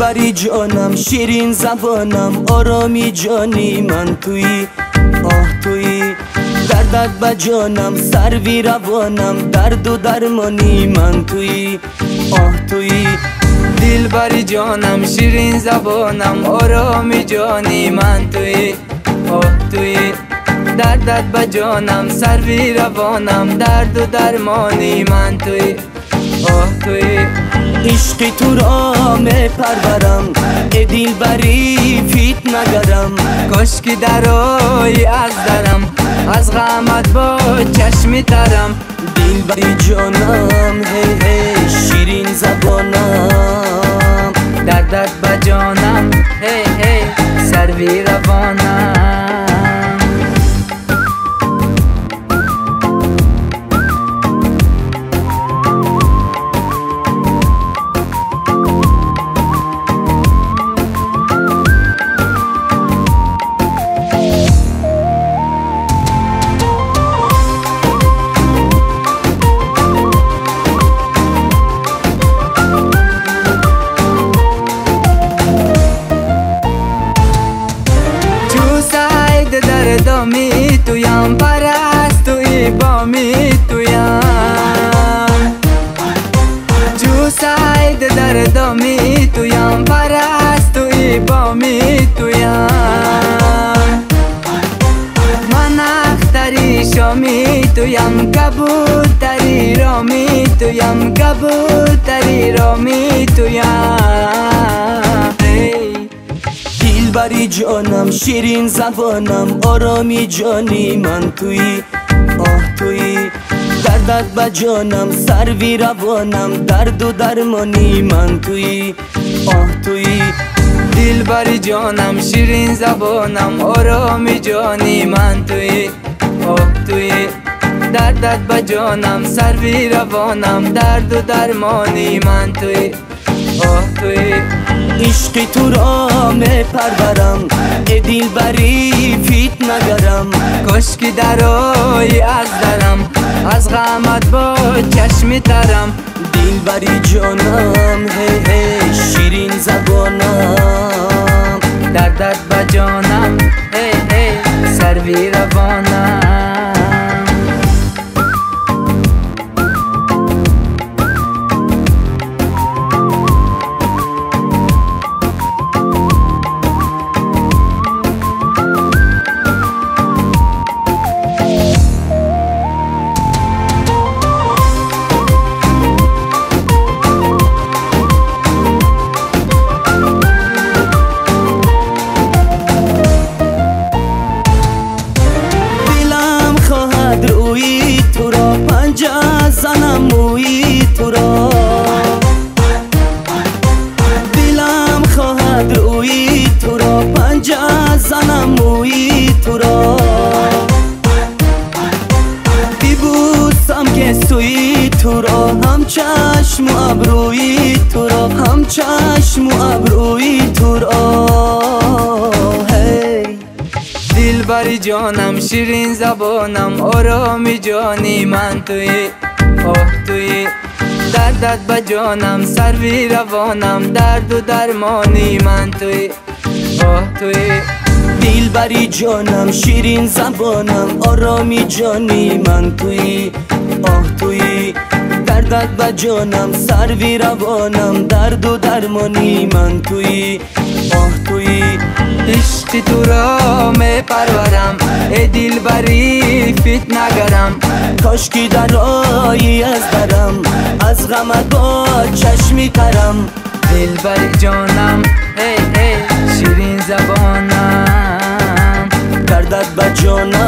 دلبری جانم، شیرین زبانم، آرامی جانی من تویی، آه تویی. دردت به جانم، سروی روانم، درد و درمانی من تویی، آه تویی. دلبری جانم، شیرین زبانم، آرامی جانی من تویی، آه تویی. دردت به جانم، سروی روانم، درد و درمانی من تویی، آه تویی. عشق تو را می پرورم، ای دلبری فیت نگرم. کاش که درایی از درم، از غمت با چشمی ترم. دلبری جانم، هی هی شیرین زبانم، دردت به جانم، هی هی سروی روانم. دردامی تویم، پرستوی بامی تویم. جو سعید دردامی تویم، پرستوی بامی تویم. من اختری شامی تویم، کبوتری رامی تویم، کبوتری رامی تویم. دلبری جانم، شیرین زبانم، آرامی جانی من تویی، آه تویی. دردت به جانم، سروی روانم، درد و درمانی من تویی، آه تویی. دلبری جانم، شیرین زبانم، آرامی جانی من تویی، آه تویی. دردت به جانم، سروی روانم، درد و درمانی من تویی، آه تویی. عشق تو را می پرورم، ای دلبری فیت نگرم. کاش که درایی از درم، از غمت با چشمی ترم. دلبری جانم، هی هی شیرین زبانم، دردت به جانم، هی هی سروی روانم. روی تو را پنجه زنم، موی تو را. دلم خواهد روی تو را پنجه زنم، موی تو را. ببوسم که سوی تو را، هم چشم و ابروی تو را، هم چشم و ابروی تو را. دلبری جانم، شیرین زبانم، آرامی جانی من تویی، آه تویی. دردت به جانم، سروی روانم، درد و درمانی من تویی، آه تویی. دلبری جانم، شیرین زبانم، آرامی جانی من تویی، آه تویی. دردت به جانم، سروی روانم، درد و درمانی من تویی، آه تویی. عشق تو را می پرورم، ای دلبری فیت نگرم. کاش که درایی از درم، از غمت با چشمی ترم. دلبری جانم، هی هی شیرین زبانم، دردت به جانم،